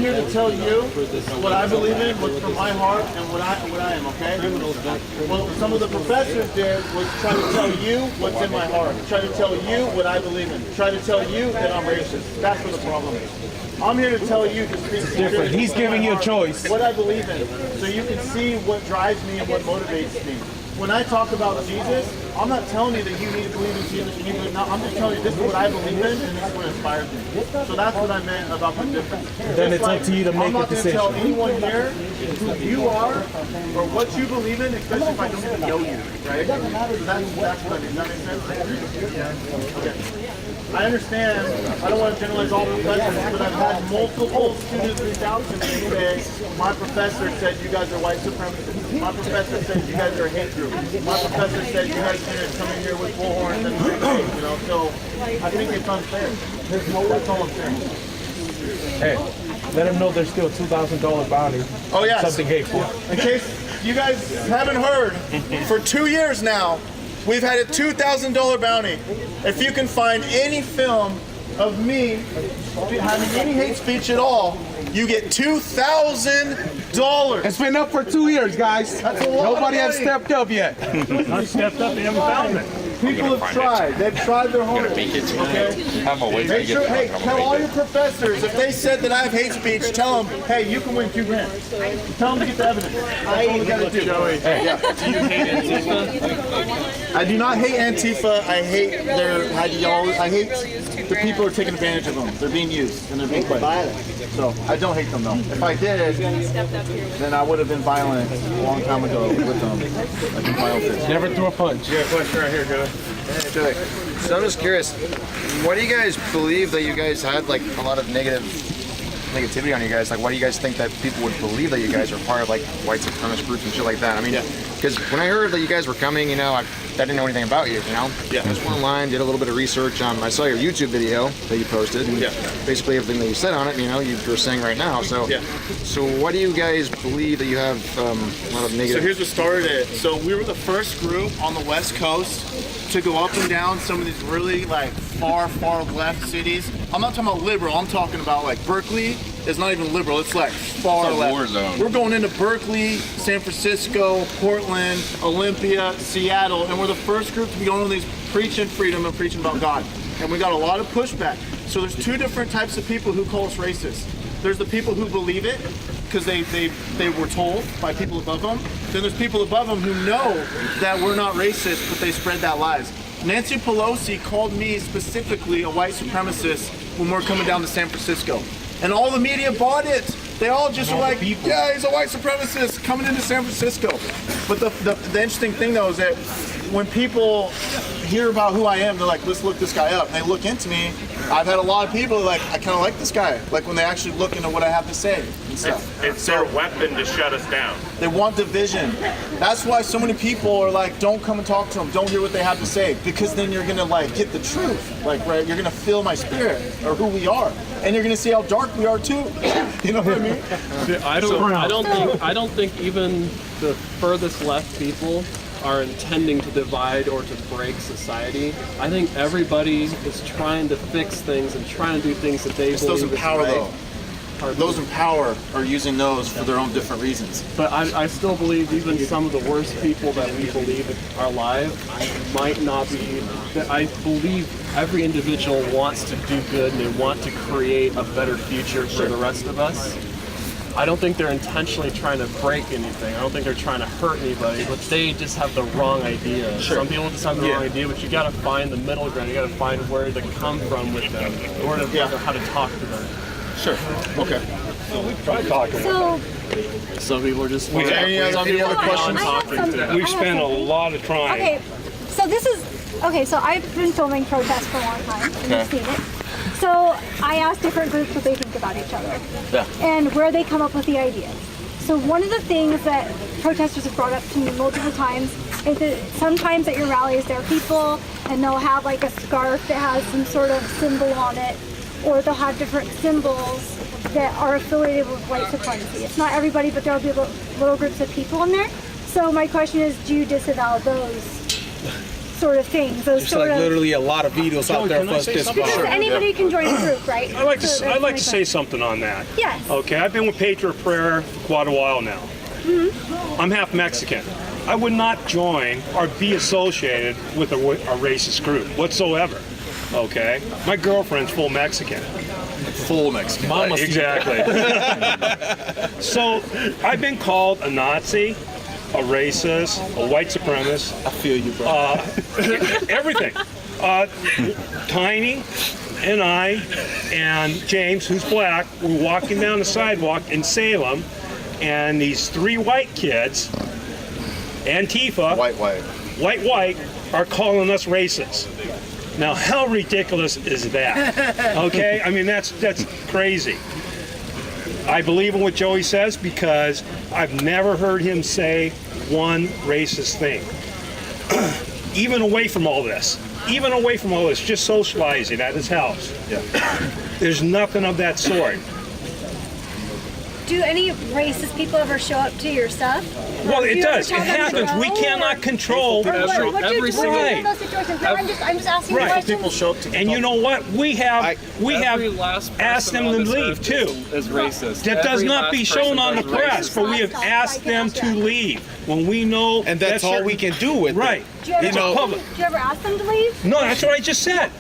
I'm here to tell you what I believe in, what's from my heart, and what I am, okay? What some of the professors did was try to tell you what's in my heart, try to tell you what I believe in, try to tell you that I'm racist. That's where the problem is. I'm here to tell you to speak different. He's giving you a choice. What I believe in, so you can see what drives me and what motivates me. When I talk about Jesus, I'm not telling you that you need to believe in Jesus. You need to, no, I'm just telling you this is what I believe in, and this is what inspires me. So that's what I meant about the difference. Then it's up to you to make a decision. I'm not going to tell anyone here who you are or what you believe in, especially if I don't even know you, right? So that's what I mean. Does that make sense? Okay. I understand, I don't want to generalize all professors, but I've had multiple students reach out to me and say, my professor said you guys are white supremacists. My professor said you guys are a hate group. My professor said you guys are coming here with bullhorns and hate, you know, so I think it's unfair. That's all I'm saying. Hey, let them know there's still a $2,000 bounty. Oh yeah. Something hateful. In case you guys haven't heard, for 2 years now, we've had a $2,000 bounty. If you can find any film of me having any hate speech at all, you get $2,000. It's been up for 2 years, guys. That's a lot. Nobody has stepped up yet. Not stepped up, they haven't found it. People have tried. They've tried their hardest. Okay? Make sure, hey, tell all your professors, if they said that I have hate speech, tell them, hey, you can win $2,000. Tell them to get the evidence. That's all we got to do. Hey, do you hate Antifa? I do not hate Antifa. I hate their ideology. I hate the people who are taking advantage of them. They're being used and they're being violent. So I don't hate them though. If I did, then I would have been violent a long time ago with them. Like in violence. Never threw a punch. You got a question right here, Joey. Hey, so I'm just curious, what do you guys believe that you guys had like a lot of negativity on you guys? Like, why do you guys think that people would believe that you guys are part of like white supremacist groups and shit like that? I mean, because when I heard that you guys were coming, you know, I didn't know anything about you, you know? Yeah. I just went online, did a little bit of research. I saw your YouTube video that you posted, and basically everything that you said on it, you know, you're saying right now. So, so what do you guys believe that you have a lot of negative? So here's what started it. So we were the first group on the West Coast to go up and down some of these really like far left cities. I'm not talking about liberal, I'm talking about like Berkeley is not even liberal, it's like far left. War zone. We're going into Berkeley, San Francisco, Portland, Olympia, Seattle, and we're the first group to be going on these preaching freedom and preaching about God. And we got a lot of pushback. So there's two different types of people who call us racist. There's the people who believe it because they were told by people above them. Then there's people above them who know that we're not racist, but they spread that lies. Nancy Pelosi called me specifically a white supremacist when we're coming down to San Francisco. And all the media bought it. They all just were like, yeah, he's a white supremacist coming into San Francisco. But the interesting thing though is that when people hear about who I am, they're like, let's look this guy up. And they look into me. I've had a lot of people like, I kind of like this guy. Like when they actually look into what I have to say and stuff. It's their weapon to shut us down. They want division. That's why so many people are like, don't come and talk to them. Don't hear what they have to say. Because then you're gonna like get the truth. Like, right, you're gonna feel my spirit or who we are. And you're gonna see how dark we are too. You know what I mean? I don't think even the furthest left people are intending to divide or to break society. I think everybody is trying to fix things and trying to do things that they believe those in power is right. though. Those in power are using those for their own different reasons. But I still believe even some of the worst people that we believe are alive might not be. I believe every individual wants to do good and they want to create a better future for the rest of us. I don't think they're intentionally trying to break anything. I don't think they're trying to hurt anybody, but they just have the wrong idea. Some people just have the wrong idea, but you gotta find the middle ground. You gotta find where to come from with them, or how to talk to them. Sure. Okay. We've tried talking. Some people are just. Any other questions? We've spent a lot of time. Okay, so this is, okay, so I've been filming protests for a long time, and you've seen it. So I asked different groups what they think about each other and where they come up with the ideas. So one of the things that protesters have brought up to me multiple times is that sometimes at your rallies there are people and they'll have like a scarf that has some sort of symbol on it, or they'll have different symbols that are affiliated with white supremacy. It's not everybody, but there'll be little groups of people in there. So my question is, do you disavow those sort of things. Those There's sort like of literally a lot of videos out there for us this because far. anybody can join a group, right? I'd like to So I'd that's like my to say something on that. Yes. Okay, I've been with Patriot Prayer for quite a while now. I'm half Mexican. I would not join or be associated with a racist group whatsoever. Okay, my girlfriend's full Mexican. Full Mexican. Mama, Exactly. So I've been called a Nazi, a racist, a white supremacist, I feel you, bro. everything. Tiny and I and James, who's black, were walking down the sidewalk in Salem, and these 3 white kids, Antifa, white, are calling us racist. Now, how ridiculous is that? Okay, I mean that's crazy. I believe in what Joey says because I've never heard him say one racist thing. Even away from all this, just socializing at his house. Yeah. There's nothing of that sort. Do any racist people ever show up to your stuff? Well, Do it you ever does. It tell them happens. no, We cannot or- control. Or what do you every do in those situations? No, I'm just asking Right. questions. People show up to And you know what? We have Every last asked them person to on this leave earth too. Is racist. That does Every not last be shown person on the is press, racist. but we have asked them to leave when we know. And that's all certain- we can do with Right. Do you ever It's a ask them- public. Do you ever ask them to leave? No, that's what I just said.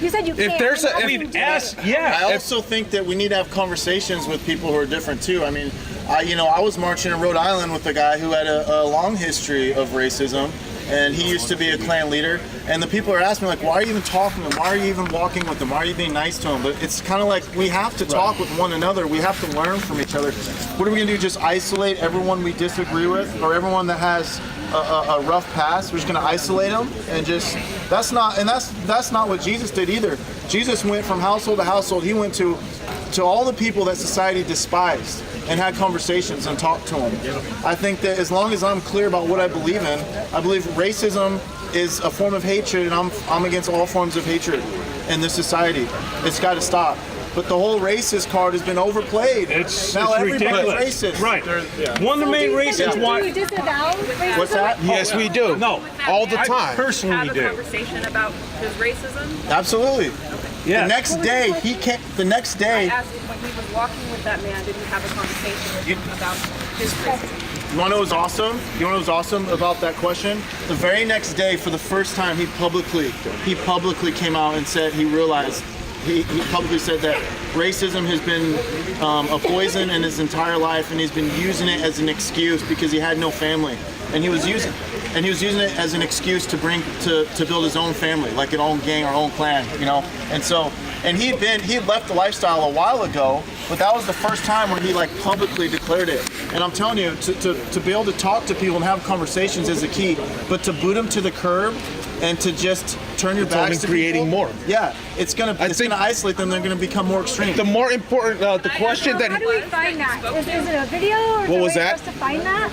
You said you can't. there's a- I'm asking if- you We've to. asked. I Yeah. also think that we need to have conversations with people who are different too. I mean, I was marching in Rhode Island with a guy who had a long history of racism, and he used to be a Klan leader. And the people are asking me, like, why are you even talking to him? Why are you even walking with him? Why are you being nice to him? But it's kind of like we have to talk with one another. We have to learn from each other. What are we gonna do? Just isolate everyone we disagree with, or everyone that has a rough past? We're just gonna isolate them and just that's not what Jesus did either. Jesus went from household to household. He went to all the people that society despised and had conversations and talked to them. I think that as long as I'm clear about what I believe in, I believe racism is a form of hatred, and I'm against all forms of hatred in this society. It's got to stop. But the whole racist card has been overplayed. It's now everybody's ridiculous. racist. Right. One of the main reasons Do why. you disavow racism? What's that? Yes, we do. No, all the I time. personally Have a do. conversation about his racism. Absolutely. Yeah. The next day he can't. The next I day. asked when he was walking with that man, did he have a conversation with him about his racism? You want to know what's awesome? You want to know what's awesome about that question? The very next day, for the first time, he publicly came out and said he realized. He publicly said that racism has been a poison in his entire life, and he's been using it as an excuse because he had no family, and he was using it as an excuse to build his own family, like an own gang or own clan, you know. And so, and he had left the lifestyle a while ago, but that was the first time where he like publicly declared it. And I'm telling you, to be able to talk to people and have conversations is the key, but to boot them to the curb and to just turn your back only to creating people, more. Yeah, it's gonna think- isolate them. They're gonna become more extreme. The more important, the question that How do we find that? Is it a video? Or is What there was a way that? for us to find that?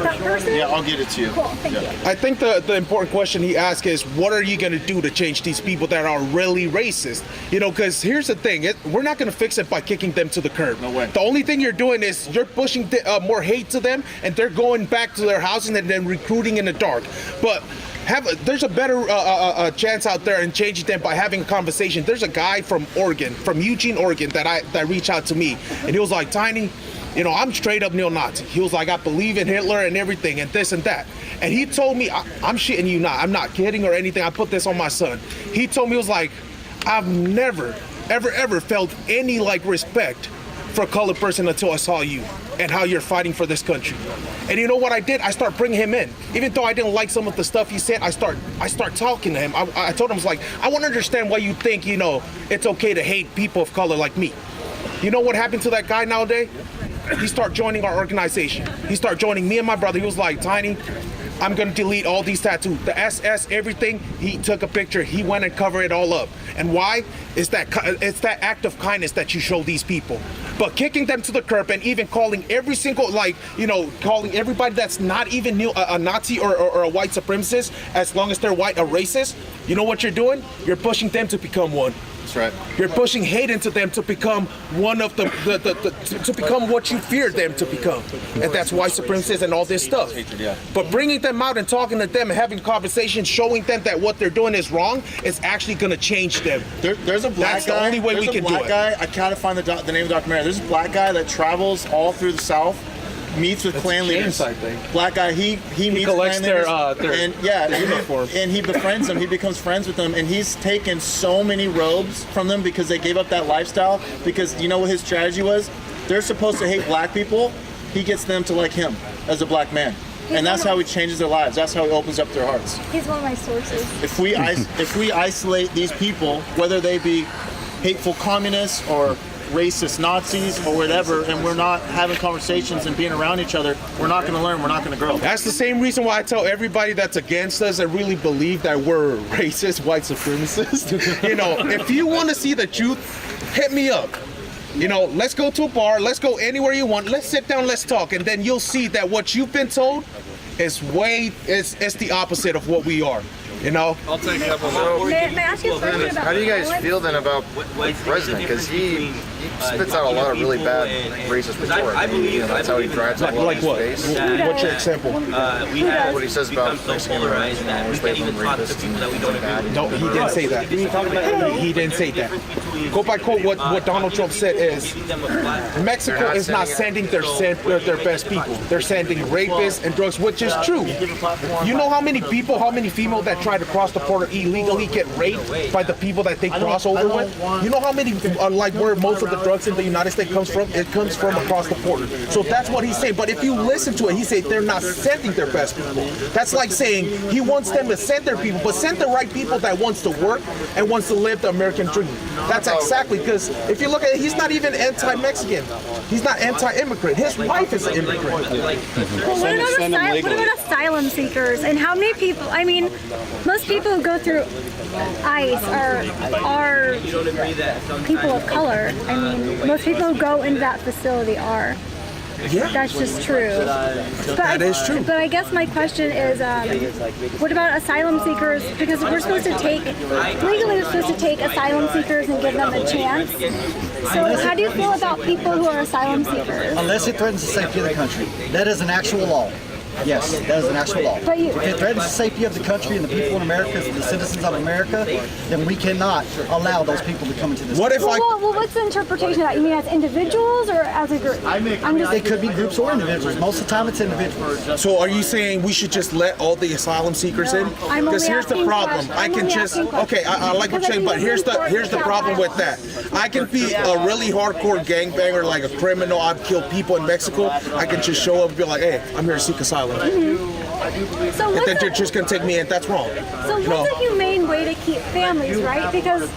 That person? Yeah, I'll get it to you. Cool, thank you. I think the important question he asked is, what are you going to do to change these people that are really racist? You know, because here's the thing, we're not going to fix it by kicking them to the curb. No way. The only thing you're doing is you're pushing more hate to them, and they're going back to their houses and then recruiting in the dark. But there's a better chance out there in changing them by having a conversation. There's a guy from Oregon, from Eugene, Oregon, that reached out to me, and he was like, Tiny, you know, I'm straight up neo-Nazi. He was like, I believe in Hitler and everything and this and that. And he told me, I'm shitting you not. I'm not kidding or anything. I put this on my son. He told me, he was like, I've never, ever felt any like respect for a colored person until I saw you and how you're fighting for this country. And you know what I did? I start bringing him in. Even though I didn't like some of the stuff he said, I start talking to him. I told him, I was like, I want to understand why you think, you know, it's okay to hate people of color like me. You know what happened to that guy nowadays? He started joining our organization. He started joining me and my brother. He was like, Tiny, I'm gonna delete all these tattoos, the SS, everything. He took a picture. He went and covered it all up. And why? It's that act of kindness that you show these people. But kicking them to the curb and even calling every single, like, you know, calling everybody that's not even a Nazi or a white supremacist, as long as they're white, a racist. You know what you're doing? You're pushing them to become one. That's right. You're pushing hate into them to become one of to become what you fear them to become, and that's white supremacists and all this stuff. But bringing them out and talking to them and having conversations, showing them that what they're doing is wrong, is actually going to change them. There's a black That's guy. the only way we can do it. I gotta find the name of the documentary. There's a black guy that travels all through the South, meets with clan leaders. I think. Black guy, he meets collects clan their leaders, and yeah, uniforms. and he befriends them. He becomes friends with them, and he's taken so many robes from them because they gave up that lifestyle. Because you know what his strategy was? They're supposed to hate black people. He gets them to like him as a black man. And that's how he changes their lives. That's how he opens up their hearts. He's one of my sources. If we isolate these people, whether they be hateful communists or racist Nazis or whatever, and we're not having conversations and being around each other, we're not going to learn, we're not going to grow. That's the same reason why I tell everybody that's against us and really believe that we're racist, white supremacists. You know, if you want to see the truth, hit me up. You know, let's go to a bar, let's go anywhere you want, let's sit down, let's talk, and then you'll see that what you've been told is it's the opposite of what we are. You know? I'll take it up a May I ask you a question about How do you guys violence? feel then about the president? Because he spits out a lot of really bad racist rhetoric. That's how he drives a lot Like of what? his base. What's your example? What he says about Mexican Americans and slavery rapists and things like that. No, he didn't say that. He didn't say that. Quote by quote, what Donald Trump said is, Mexico is not sending their best people. They're sending rapists and drugs, which is true. You know how many people, how many females that try to cross the border illegally get raped by the people that they cross over with? You know how many, like where most of the drugs in the United States comes from? It comes from across the border. So that's what he's saying. But if you listen to it, he said they're not sending their best people. That's like saying he wants them to send their people, but send the right people that wants to work and wants to live the American dream. That's exactly, because if you look at it, he's not even anti-Mexican. He's not anti-immigrant. His wife is an immigrant. Well, what about asylum seekers and how many people? I mean, most people who go through ICE are people of color. I mean, most people who go into that facility are. Yeah. That's just true. That is true. But I guess my question is, what about asylum seekers? Because we're supposed to legally we're supposed to take asylum seekers and give them a chance. So how do you feel about people who are asylum seekers? Unless it threatens the safety of the country. That is an actual law. Yes, that is an actual law. But if it threatens the safety of the country and the people in America, the citizens of America, then we cannot allow those people to come into this What if well, what's the interpretation of that? You mean as individuals or as a group? It could be groups or individuals. Most of the time it's individuals. So are you saying we should just let all the asylum seekers in? I'm Because only here's the asking problem. questions. I I'm can only just asking questions. okay. I like what you're saying, but here's the problem with that. I can be a really hardcore gangbanger, like a criminal. I've killed people in Mexico. I can just show up and be like, hey, I'm here to seek asylum. So And then what's they're just gonna take me in. That's wrong. So what's a humane way to keep families, right? Because,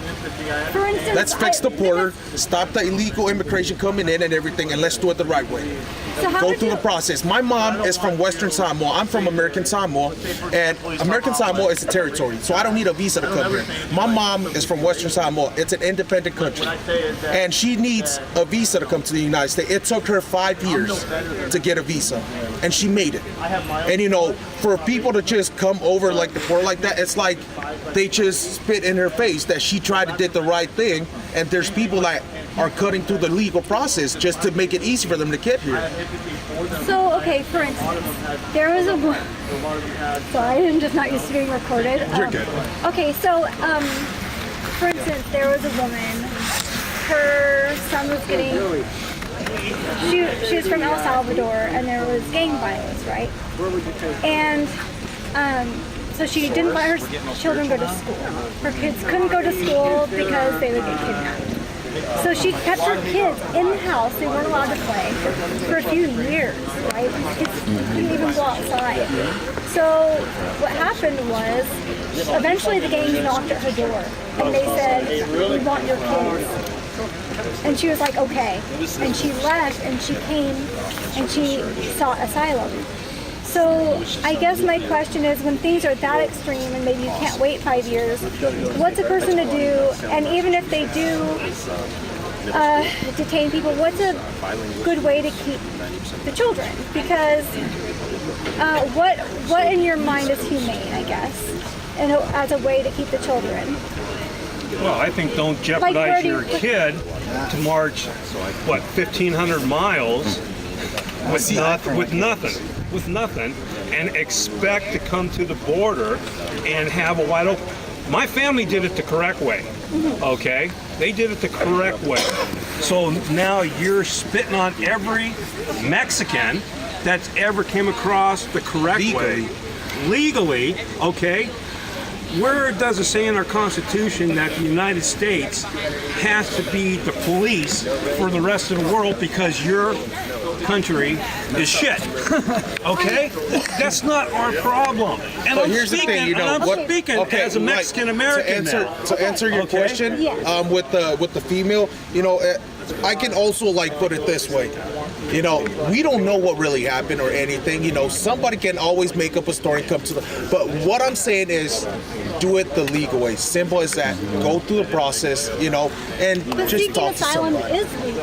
for instance, Let's fix the border, stop the illegal immigration coming in and everything, and let's do it the right way. So how Go would through you- the process. My mom is from Western Samoa. I'm from American Samoa, and American Samoa is a territory, so I don't need a visa to come here. My mom is from Western Samoa. It's an independent country, and she needs a visa to come to the United States. It took her 5 years to get a visa, and she made it. And you know, for people to just come over like the poor like that, it's like they just spit in her face that she tried to did the right thing, and there's people that are cutting through the legal process just to make it easy for them to get here. So, okay, for instance, there was a sorry, I'm just not used to being recorded. You're good. Okay, so, for instance, there was a woman, her son was getting, she was from El Salvador, and there was gang violence, right? And, so she didn't let her children go to school. Her kids couldn't go to school because they would get kidnapped. So she kept her kids in the house. They weren't allowed to play for a few years, right? Kids couldn't even go outside. So what happened was, eventually the gangs knocked at her door, and they said, "We want your kids." And she was like, "Okay." And she left, and she came, and she sought asylum. So I guess my question is, when things are that extreme and maybe you can't wait 5 years, what's a person to do? And even if they do detain people, what's a good way to keep the children? Because what in your mind is humane, I guess, and as a way to keep the children? Well, I think don't jeopardize your kid to march, what, 1,500 miles with nothing, and expect to come to the border and have a wide open. My family did it the correct way, okay? They did it the correct way. So now you're spitting on every Mexican that's ever came across the correct way. Legally, okay? Where does it say in our Constitution that the United States has to be the police for the rest of the world because your country is shit? Okay? That's not our problem. And But I'm here's the speaking, thing, you know, and I'm what- speaking okay, as a like, Mexican American. to answer your Okay? question, Yes. with the female, you know, I can also like put it this way. You know, we don't know what really happened or anything. You know, somebody can always make up a story and come to the. But what I'm saying is, do it the legal way. Simple as that. Go through the process. You know, and But just seeking talk to asylum somebody. is legal.